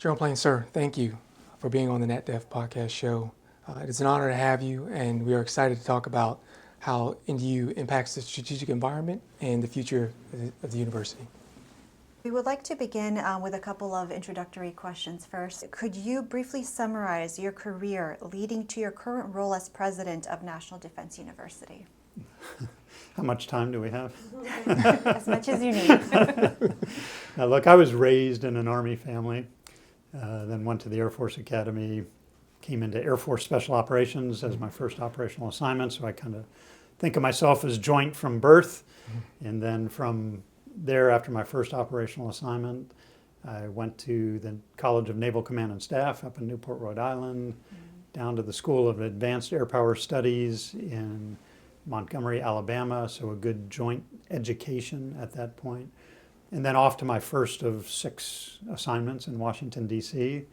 General Plehn, sir, thank you for being on the NetDev podcast show. It is an honor to have you, and we are excited to talk about how NDU impacts the strategic environment and the future of the university. We would like to begin with a couple of introductory questions first. Could you briefly summarize your career leading to your current role as President of National Defense University? How much time do we have? As much as you need. Now, look, I was raised in an Army family, then went to the Air Force Academy, came into Air Force Special Operations as my first operational assignment, so I kind of think of myself as joint from birth. And then from there, after my first operational assignment, I went to the College of Naval Command and Staff up in Newport, Rhode Island, down to the School of Advanced Air Power Studies in Montgomery, Alabama, so a good joint education at that point. And then off to my first of 6 assignments in Washington, D.C.,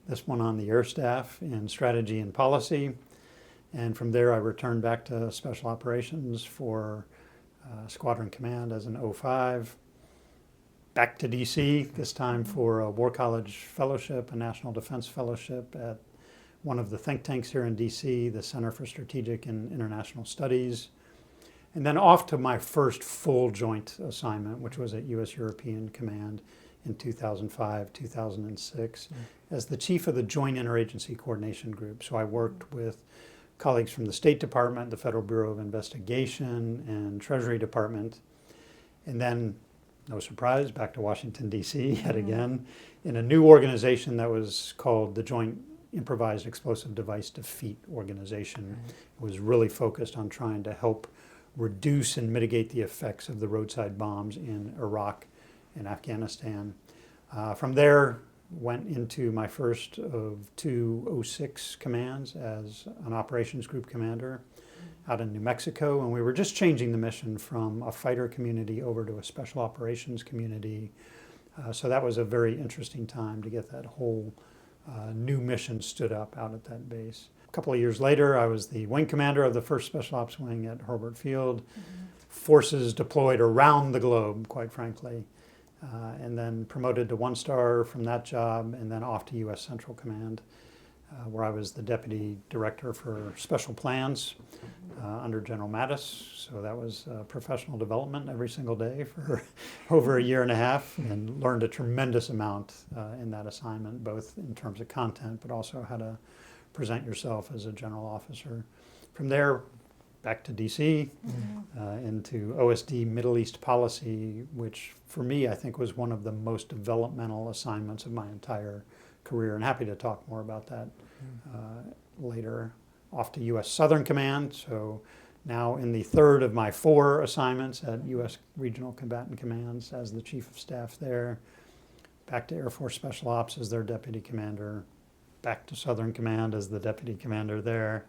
this one on the Air Staff in Strategy and Policy. And from there, I returned back to Special Operations for Squadron Command as an 05. Back to D.C., this time for a War College Fellowship, a National Defense Fellowship at one of the think tanks here in D.C., the Center for Strategic and International Studies. And then off to my first full joint assignment, which was at U.S. European Command in 2005, 2006, as the chief of the Joint Interagency Coordination Group. So I worked with colleagues from the State Department, the Federal Bureau of Investigation, and Treasury Department. And then, no surprise, back to Washington, D.C. yet again, in a new organization that was called the Joint Improvised Explosive Device Defeat Organization. It was really focused on trying to help reduce and mitigate the effects of the roadside bombs in Iraq and Afghanistan. From there, went into my first of 2 06 commands as an operations group commander out in New Mexico, and we were just changing the mission from a fighter community over to a special operations community. So that was a very interesting time to get that whole new mission stood up out at that base. A couple of years later, I was the wing commander of the 1st Special Ops Wing at Hurlburt Field. Forces deployed around the globe, quite frankly, and then promoted to 1-star from that job, and then off to U.S. Central Command, where I was the deputy director for special plans under General Mattis. So that was professional development every single day for over a year and a half, and learned a tremendous amount in that assignment, both in terms of content, but also how to present yourself as a general officer. From there, back to DC, into OSD Middle East Policy, which for me I think was one of the most developmental assignments of my entire career, and happy to talk more about that later. Off to U.S. Southern Command, so now in the 3rd of my 4 assignments at U.S. Regional Combatant Commands as the Chief of Staff there. Back to Air Force Special Ops as their Deputy Commander. Back to Southern Command as the Deputy Commander there.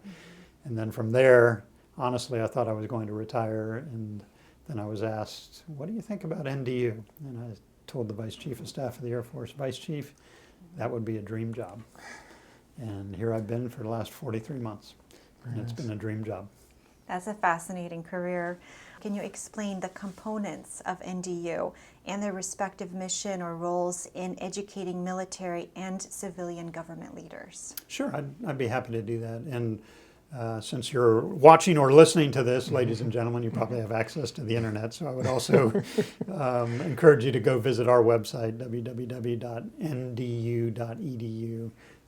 And then from there, honestly, I thought I was going to retire, and then I was asked, what do you think about NDU? And I told the Vice Chief of Staff of the Air Force, Vice Chief, that would be a dream job. And here I've been for the last 43 months, and it's been a dream job. That's a fascinating career. Can you explain the components of NDU and their respective mission or roles in educating military and civilian government leaders? Sure, I'd be happy to do that. And since you're watching or listening to this, ladies and gentlemen, you probably have access to the internet, so I would also encourage you to go visit our website, www.ndu.edu.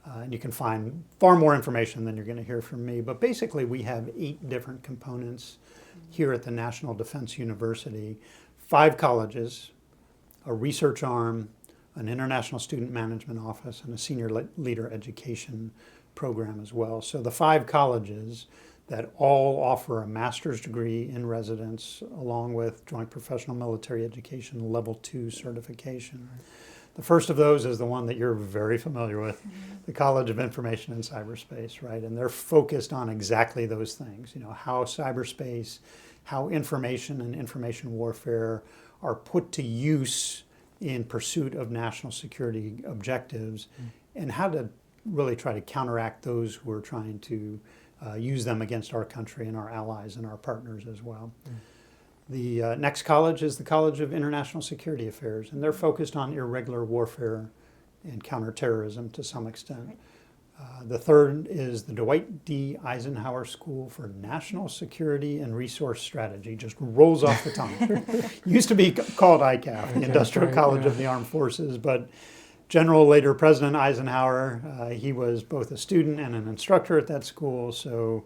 And you can find far more information than you're going to hear from me. But basically, we have 8 different components here at the National Defense University. 5 colleges, a research arm, an international student management office, and a senior leader education program as well. So the 5 colleges that all offer a master's degree in residence along with Joint Professional Military Education Level 2 certification. The first of those is the one that you're very familiar with, the College of Information and Cyberspace, right? And they're focused on exactly those things, how cyberspace, how information and information warfare are put to use in pursuit of national security objectives, and how to really try to counteract those who are trying to use them against our country and our allies and our partners as well. The next college is the College of International Security Affairs, and they're focused on irregular warfare and counterterrorism to some extent. The third is the Dwight D. Eisenhower School for National Security and Resource Strategy. Just rolls off the tongue. Used to be called ICAF, the Industrial right, College yeah. of the Armed Forces, but later President Eisenhower, he was both a student and an instructor at that school, so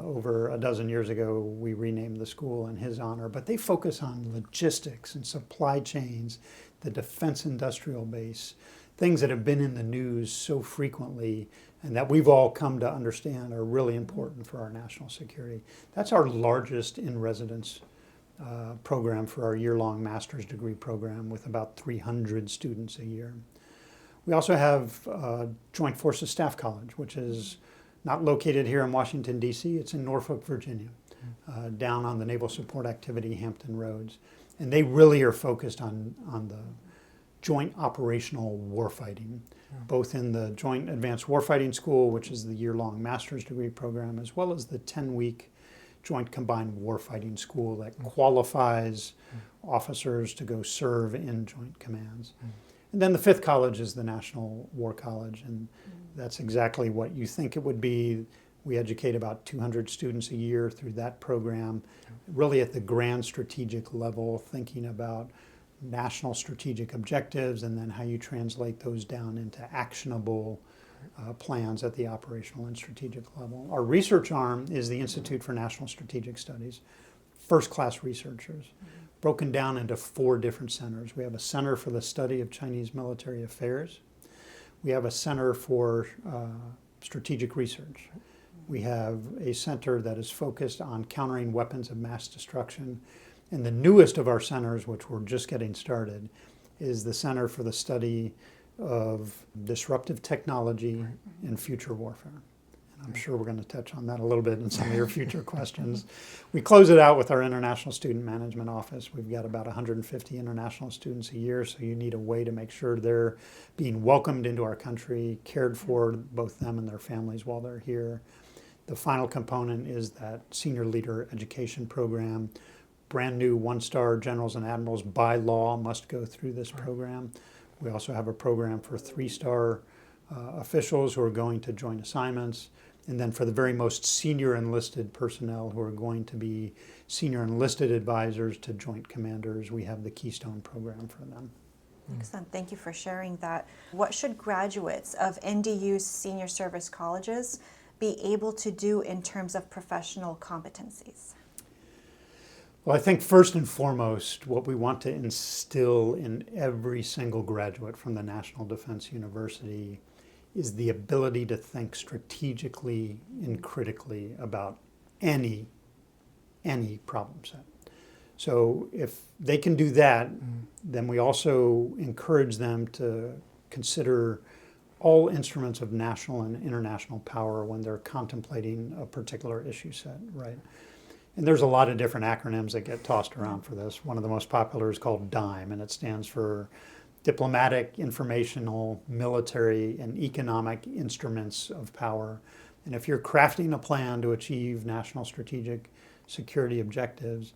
over a dozen years ago we renamed the school in his honor. But they focus on logistics and supply chains, the defense industrial base, things that have been in the news so frequently and that we've all come to understand are really important for our national security. That's our largest in-residence program for our year-long master's degree program with about 300 students a year. We also have Joint Forces Staff College, which is not located here in Washington, D.C. It's in Norfolk, Virginia, down on the Naval Support Activity Hampton Roads. And they really are focused on the joint operational warfighting, both in the Joint Advanced Warfighting School, which is the year-long master's degree program, as well as the 10-week Joint Combined Warfighting School that qualifies officers to go serve in joint commands. And then the fifth college is the National War College, and that's exactly what you think it would be. We educate about 200 students a year through that program, really at the grand strategic level, thinking about national strategic objectives and then how you translate those down into actionable plans at the operational and strategic level. Our research arm is the Institute for National Strategic Studies, first-class researchers, broken down into 4 different centers. We have a center for the study of Chinese military affairs. We have a center for strategic research. We have a center that is focused on countering weapons of mass destruction. And the newest of our centers, which we're just getting started, is the Center for the Study of Disruptive Technology in Future Warfare. And I'm sure we're going to touch on that a little bit in some of your future questions. We close it out with our International Student Management Office. We've got about 150 international students a year, so you need a way to make sure they're being welcomed into our country, cared for, both them and their families while they're here. The final component is that Senior Leader Education Program. Brand new 1-star generals and admirals by law must go through this program. We also have a program for 3-star officials who are going to joint assignments. And then for the very most senior enlisted personnel who are going to be senior enlisted advisors to joint commanders, we have the Keystone program for them. Excellent. Thank you for sharing that. What should graduates of NDU's senior service colleges be able to do in terms of professional competencies? Well, I think first and foremost, what we want to instill in every single graduate from the National Defense University is the ability to think strategically and critically about any problem set. So if they can do that, then we also encourage them to consider all instruments of national and international power when they're contemplating a particular issue set, right? And there's a lot of different acronyms that get tossed around for this. One of the most popular is called DIME, and it stands for Diplomatic, Informational, Military, and Economic Instruments of Power. And if you're crafting a plan to achieve national strategic security objectives,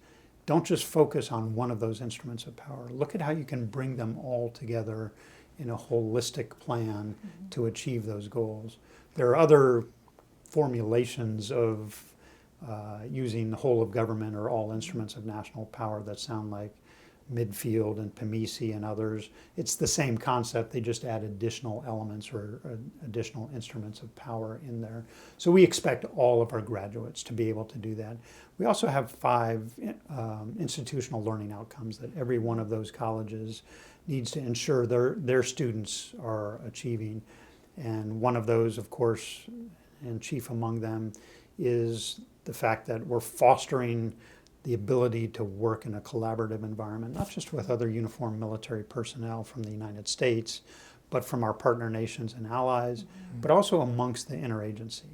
don't just focus on one of those instruments of power. Look at how you can bring them all together in a holistic plan to achieve those goals. There are other formulations of using the whole of government or all instruments of national power that sound like Midfield and PMISI and others. It's the same concept, they just add additional elements or additional instruments of power in there. So we expect all of our graduates to be able to do that. We also have 5 institutional learning outcomes that every one of those colleges needs to ensure their students are achieving. And one of those, of course, and chief among them, is the fact that we're fostering the ability to work in a collaborative environment, not just with other uniformed military personnel from the United States, but from our partner nations and allies, but also amongst the interagency,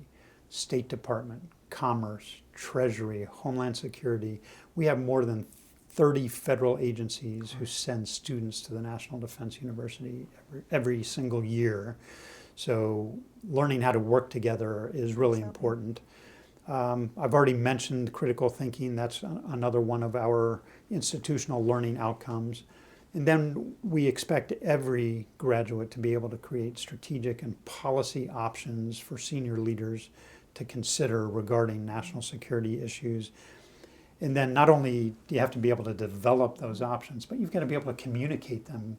State Department, Commerce, Treasury, Homeland Security. We have more than 30 federal agencies who send students to the National Defense University every single year. So learning how to work together is really important. I've already mentioned critical thinking. That's another one of our institutional learning outcomes. And then we expect every graduate to be able to create strategic and policy options for senior leaders to consider regarding national security issues. And then not only do you have to be able to develop those options, but you've got to be able to communicate them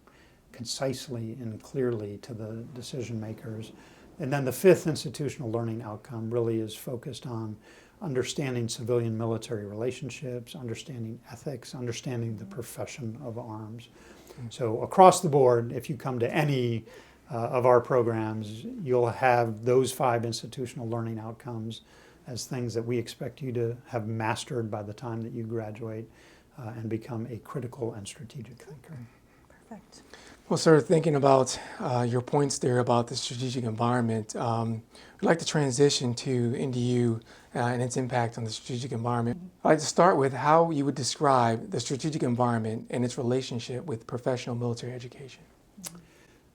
concisely and clearly to the decision makers. And then the fifth institutional learning outcome really is focused on understanding civilian-military relationships, understanding ethics, understanding the profession of arms. So across the board, if you come to any of our programs, you'll have those 5 institutional learning outcomes as things that we expect you to have mastered by the time that you graduate and become a critical and strategic thinker. Perfect. Well, sir, thinking about your points there about the strategic environment, we'd like to transition to NDU and its impact on the strategic environment. I'd like to start with how you would describe the strategic environment and its relationship with professional military education.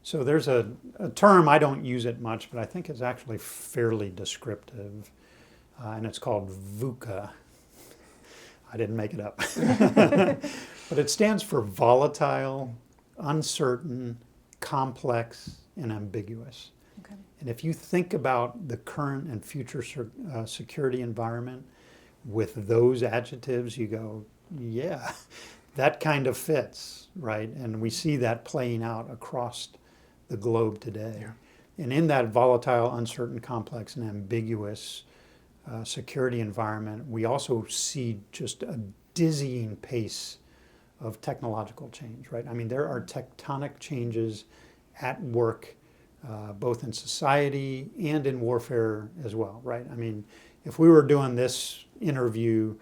So there's a term, I don't use it much, but I think it's actually fairly descriptive, and it's called VUCA. I didn't make it up. But it stands for volatile, uncertain, complex, and ambiguous. Okay. And if you think about the current and future security environment with those adjectives, you go, yeah, that kind of fits, right? And we see that playing out across the globe today. Yeah. And in that volatile, uncertain, complex, and ambiguous security environment, we also see just a dizzying pace of technological change, right? I mean, there are tectonic changes at work, both in society and in warfare as well, right? I mean, if we were doing this interview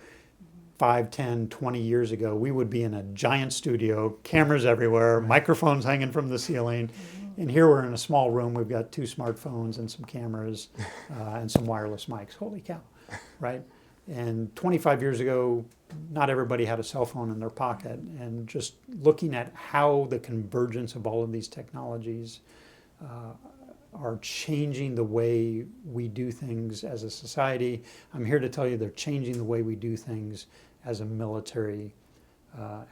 5, 10, 20 years ago, we would be in a giant studio, cameras everywhere, microphones hanging from the ceiling. And here we're in a small room, we've got 2 smartphones and some cameras and some wireless mics. Holy cow, right? And 25 years ago, not everybody had a cell phone in their pocket. And just looking at how the convergence of all of these technologies are changing the way we do things as a society, I'm here to tell you they're changing the way we do things as a military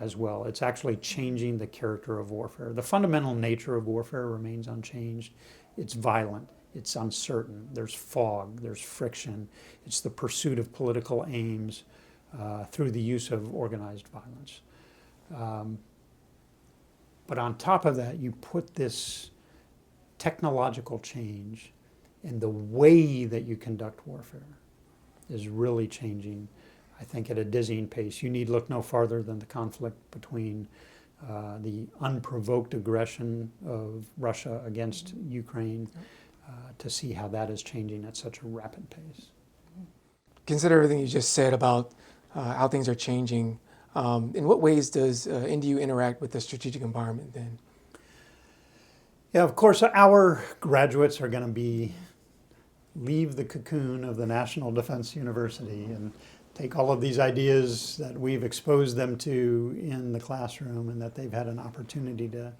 as well. It's actually changing the character of warfare. The fundamental nature of warfare remains unchanged. It's violent. It's uncertain. There's fog. There's friction. It's the pursuit of political aims through the use of organized violence. But on top of that, you put this technological change, and the way that you conduct warfare is really changing, I think, at a dizzying pace. You need look no farther than the conflict between the unprovoked aggression of Russia against Ukraine to see how that is changing at such a rapid pace. Consider everything you just said about how things are changing. In what ways does NDU interact with the strategic environment then? Yeah, of course, our graduates are going to leave the cocoon of the National Defense University and take all of these ideas that we've exposed them to in the classroom and that they've had an opportunity to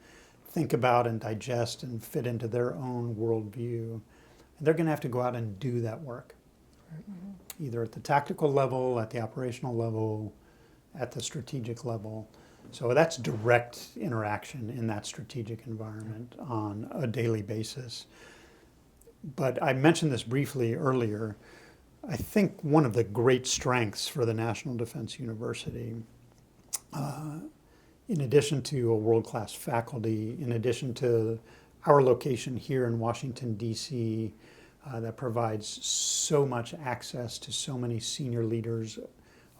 think about and digest and fit into their own worldview. And they're going to have to go out and do that work, either at the tactical level, at the operational level, at the strategic level. So that's direct interaction in that strategic environment on a daily basis. But I mentioned this briefly earlier. I think one of the great strengths for the National Defense University, in addition to a world-class faculty, in addition to our location here in Washington, D.C., that provides so much access to so many senior leaders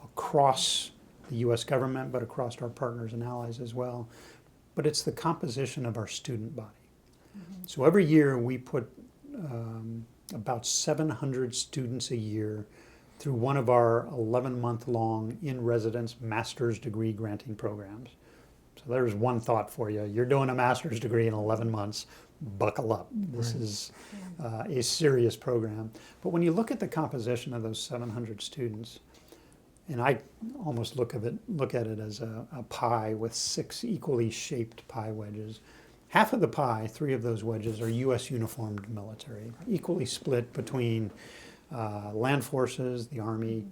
across the U.S. government, but across our partners and allies as well. But it's the composition of our student body. So every year we put about 700 students a year through one of our 11-month-long in-residence master's degree granting programs. So there's one thought for you. You're doing a master's degree in 11 months. Buckle up. This is a serious program. But when you look at the composition of those 700 students, and I almost look at it as a pie with 6 equally shaped pie wedges. Half of the pie, 3 of those wedges, are U.S. uniformed military, equally split between land forces, the Army,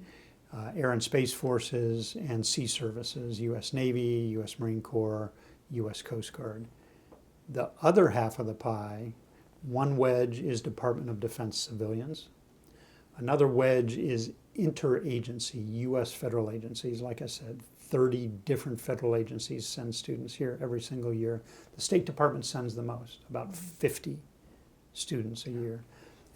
Air and Space Forces, and sea services, U.S. Navy, U.S. Marine Corps, U.S. Coast Guard. The other half of the pie, one wedge is Department of Defense civilians. Another wedge is interagency, U.S. federal agencies. Like I said, 30 different federal agencies send students here every single year. The State Department sends the most, about 50 students a year.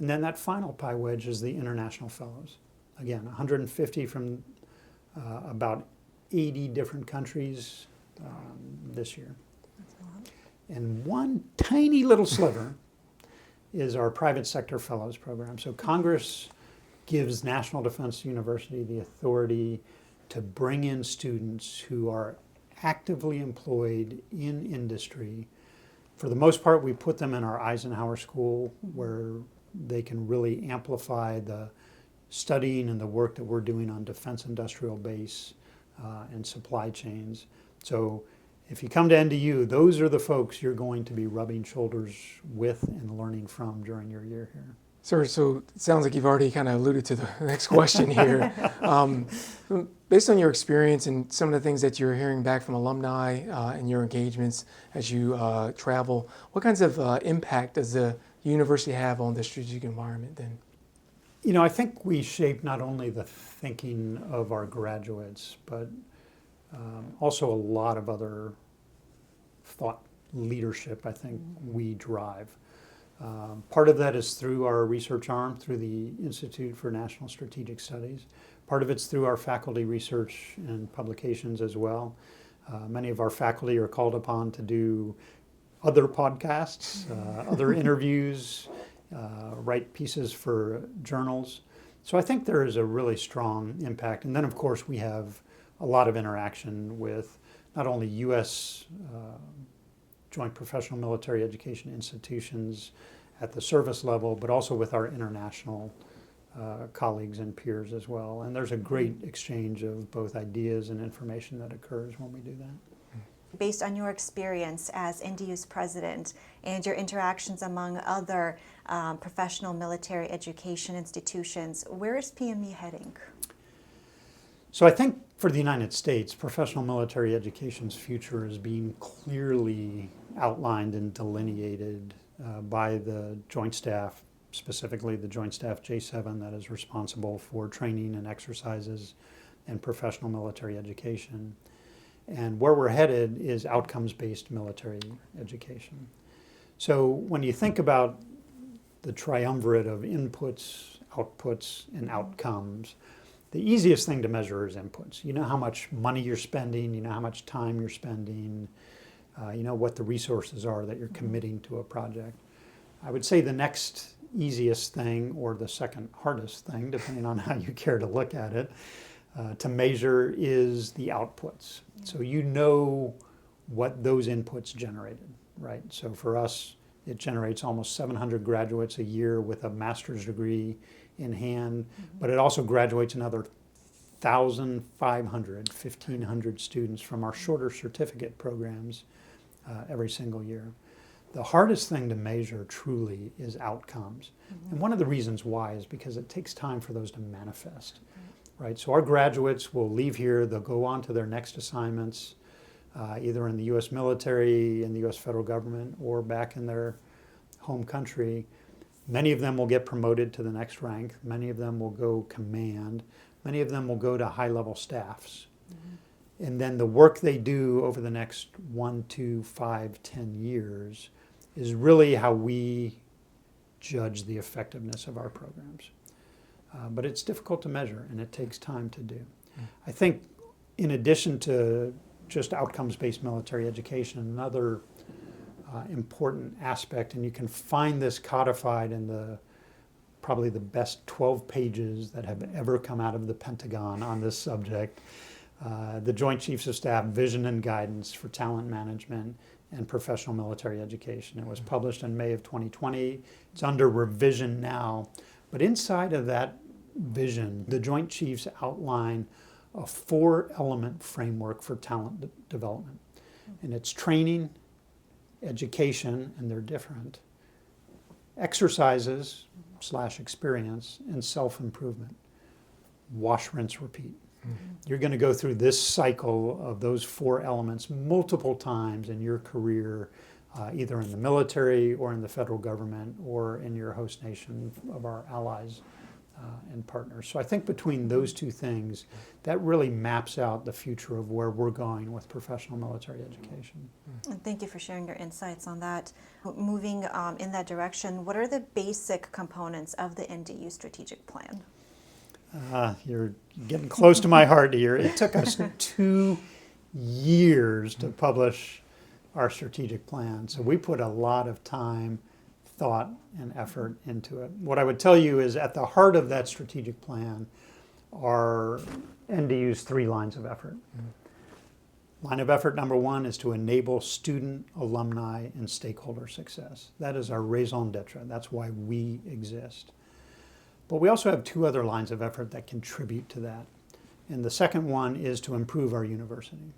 And then that final pie wedge is the international fellows. Again, 150 from about 80 different countries this year. And one tiny little sliver is our private sector fellows program. So Congress gives National Defense University the authority to bring in students who are actively employed in industry. For the most part, we put them in our Eisenhower School where they can really amplify the studying and the work that we're doing on defense industrial base and supply chains. So if you come to NDU, those are the folks you're going to be rubbing shoulders with and learning from during your year here. Sir, so it sounds like you've already kind of alluded to the next question here. Based on your experience and some of the things that you're hearing back from alumni and your engagements as you travel, what kinds of impact does the university have on the strategic environment then? You know, I think we shape not only the thinking of our graduates, but also a lot of other thought leadership I think we drive. Part of that is through our research arm, through the Institute for National Strategic Studies. Part of it's through our faculty research and publications as well. Many of our faculty are called upon to do other podcasts, other interviews, write pieces for journals. So I think there is a really strong impact. And then of course we have a lot of interaction with not only U.S. Joint Professional Military Education institutions at the service level, but also with our international colleagues and peers as well. And there's a great exchange of both ideas and information that occurs when we do that. Based on your experience as NDU's president and your interactions among other professional military education institutions, where is PME heading? So I think for the United States, professional military education's future is being clearly outlined and delineated by the Joint Staff, specifically the Joint Staff J7 that is responsible for training and exercises and professional military education. And where we're headed is outcomes-based military education. So when you think about the triumvirate of inputs, outputs, and outcomes, the easiest thing to measure is inputs. You know how much money you're spending, you know how much time you're spending, you know what the resources are that you're committing to a project. I would say the next easiest thing, or the second hardest thing, depending on how you care to look at it, to measure is the outputs. So you know what those inputs generated, right? So for us, it generates almost 700 graduates a year with a master's degree in hand, but it also graduates another 1,500, 1,500 students from our shorter certificate programs every single year. The hardest thing to measure truly is outcomes. And one of the reasons why is because it takes time for those to manifest, right? So our graduates will leave here, they'll go on to their next assignments, either in the U.S. military, in the U.S. federal government, or back in their home country. Many of them will get promoted to the next rank. Many of them will go command. Many of them will go to high-level staffs. And then the work they do over the next 1, 2, 5, 10 years is really how we judge the effectiveness of our programs. But it's difficult to measure, and it takes time to do. I think in addition to just outcomes-based military education, another important aspect, and you can find this codified in probably the best 12 pages that have ever come out of the Pentagon on this subject, the Joint Chiefs of Staff Vision and Guidance for Talent Management and Professional Military Education. It was published in May of 2020. It's under revision now. But inside of that vision, the Joint Chiefs outline a 4-element framework for talent development. And it's training, education, and they're different, exercises / experience, and self-improvement. Wash, rinse, repeat. You're going to go through this cycle of those 4 elements multiple times in your career, either in the military or in the federal government or in your host nation of our allies and partners. So I think between those 2 things, that really maps out the future of where we're going with professional military education. And thank you for sharing your insights on that. Moving in that direction, what are the basic components of the NDU strategic plan? You're getting close to my heart here. It took us 2 years to publish our strategic plan. So we put a lot of time, thought, and effort into it. What I would tell you is at the heart of that strategic plan are NDU's 3 lines of effort. Line of effort number 1 is to enable student, alumni, and stakeholder success. That is our raison d'etre. That's why we exist. But we also have 2 other lines of effort that contribute to that. And the second one is to improve our university.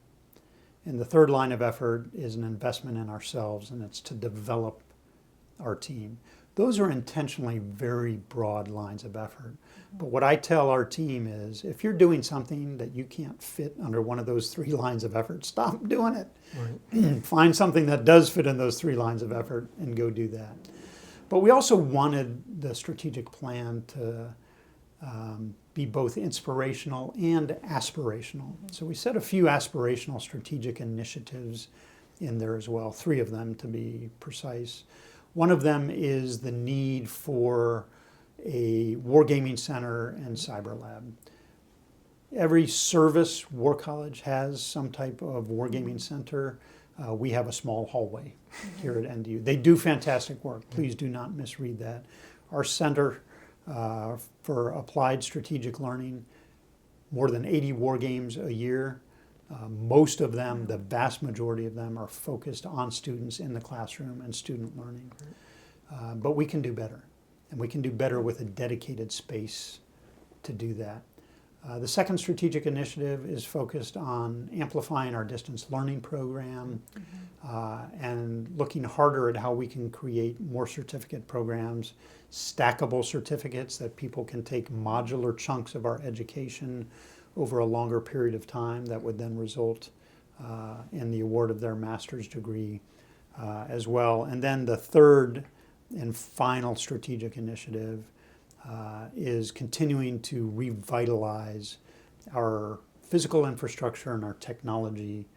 And the third line of effort is an investment in ourselves, and it's to develop our team. Those are intentionally very broad lines of effort. But what I tell our team is, if you're doing something that you can't fit under one of those 3 lines of effort, stop doing it. Right. Find something that does fit in those 3 lines of effort and go do that. But we also wanted the strategic plan to be both inspirational and aspirational. So we set a few aspirational strategic initiatives in there as well, 3 of them to be precise. One of them is the need for a wargaming center and cyber lab. Every service war college has some type of wargaming center. We have a small hallway here at NDU. They do fantastic work. Please do not misread that. Our Center for Applied Strategic Learning, more than 80 war games a year. Most of them, the vast majority of them, are focused on students in the classroom and student learning. But we can do better. And we can do better with a dedicated space to do that. The second strategic initiative is focused on amplifying our distance learning program and looking harder at how we can create more certificate programs, stackable certificates that people can take modular chunks of our education over a longer period of time that would then result in the award of their master's degree as well. And then the third and final strategic initiative is continuing to revitalize our physical infrastructure and our technology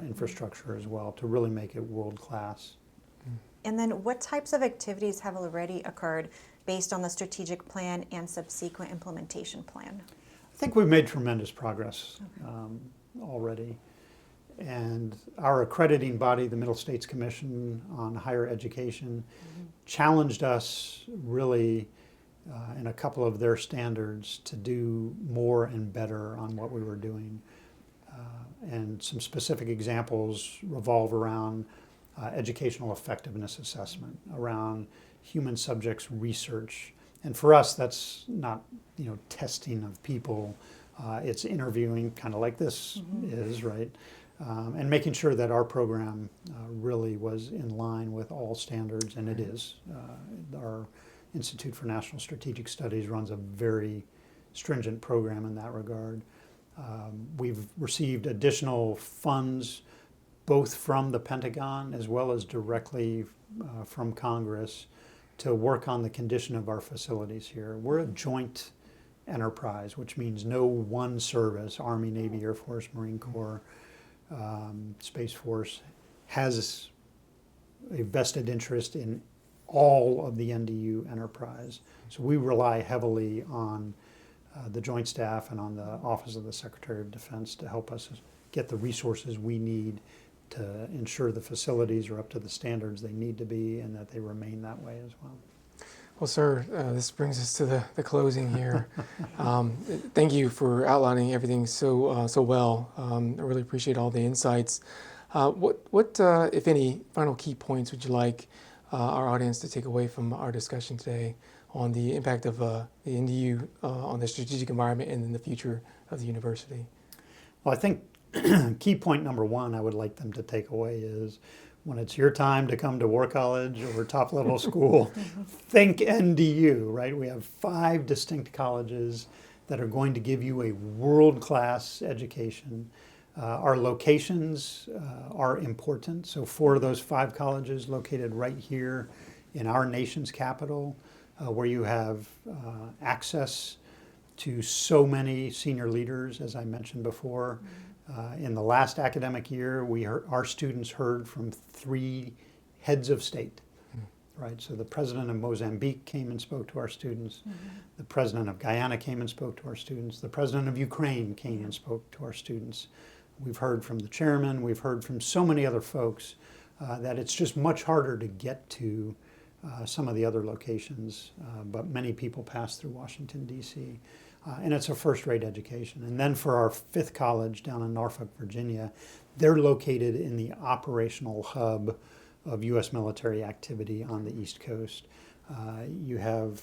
infrastructure as well to really make it world-class. And then what types of activities have already occurred based on the strategic plan and subsequent implementation plan? I think we've made tremendous progress already. And our accrediting body, the Middle States Commission on Higher Education, challenged us really in a couple of their standards to do more and better on what we were doing. And some specific examples revolve around educational effectiveness assessment, around human subjects research. And for us, that's not testing of people. It's interviewing, kind of like this is, right? And making sure that our program really was in line with all standards, and it is. Our Institute for National Strategic Studies runs a very stringent program in that regard. We've received additional funds both from the Pentagon as well as directly from Congress to work on the condition of our facilities here. We're a joint enterprise, which means no one service, Army, Navy, Air Force, Marine Corps, Space Force, has a vested interest in all of the NDU enterprise. So we rely heavily on the Joint Staff and on the Office of the Secretary of Defense to help us get the resources we need to ensure the facilities are up to the standards they need to be and that they remain that way as well. Well, sir, this brings us to the closing here. Thank you for outlining everything so well. I really appreciate all the insights. What if any, final key points would you like our audience to take away from our discussion today on the impact of the NDU on the strategic environment and in the future of the university? Well, I think key point number 1 I would like them to take away is when it's your time to come to War College or top level school, think NDU, right? We have 5 distinct colleges that are going to give you a world-class education. Our locations are important. So 4 of those 5 colleges located right here in our nation's capital, where you have access to so many senior leaders, as I mentioned before. In the last academic year, our students heard from 3 heads of state. Right, so the president of Mozambique came and spoke to our students. The president of Guyana came and spoke to our students. The president of Ukraine came and spoke to our students. We've heard from the chairman. We've heard from so many other folks that it's just much harder to get to some of the other locations, but many people pass through Washington, D.C., and it's a first-rate education. And then for our 5th college down in Norfolk, Virginia, they're located in the operational hub of U.S. military activity on the East Coast. You have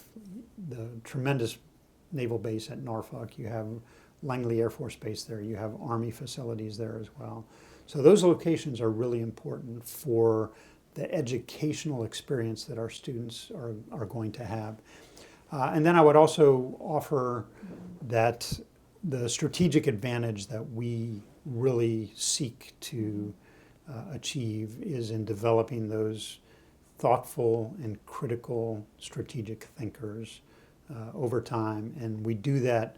the tremendous naval base at Norfolk. You have Langley Air Force Base there. You have Army facilities there as well. So those locations are really important for the educational experience that our students are going to have. And then I would also offer that the strategic advantage that we really seek to achieve is in developing those thoughtful and critical strategic thinkers over time. And we do that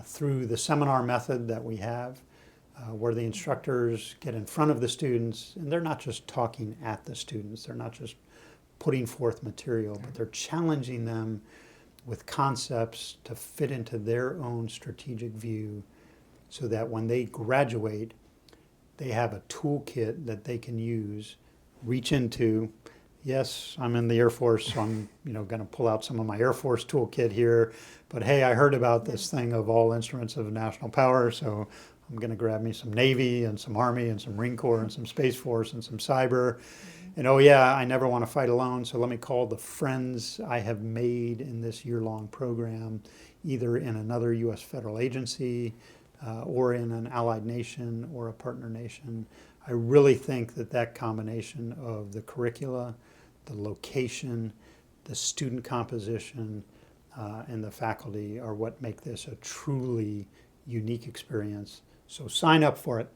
through the seminar method that we have, where the instructors get in front of the students, and they're not just talking at the students, they're not just putting forth material, but they're challenging them with concepts to fit into their own strategic view so that when they graduate, they have a toolkit that they can use, reach into. Yes, I'm in the Air Force, so I'm going to pull out some of my Air Force toolkit here. But hey, I heard about this thing of all instruments of national power, so I'm going to grab me some Navy and some Army and some Marine Corps and some Space Force and some cyber. And oh yeah, I never want to fight alone, so let me call the friends I have made in this year-long program, either in another U.S. federal agency, or in an allied nation or a partner nation. I really think that combination of the curricula, the location, the student composition, and the faculty are what make this a truly unique experience. So sign up for it.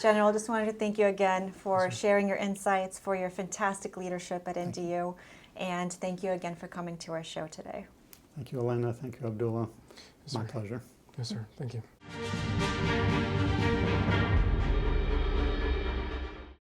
General, just wanted to thank you again for sharing your insights, for your fantastic leadership at NDU, and thank you again for coming to our show today. Thank you, Elena. Thank you, Abdullah. Yes, My sir. pleasure. Yes, sir. Thank you.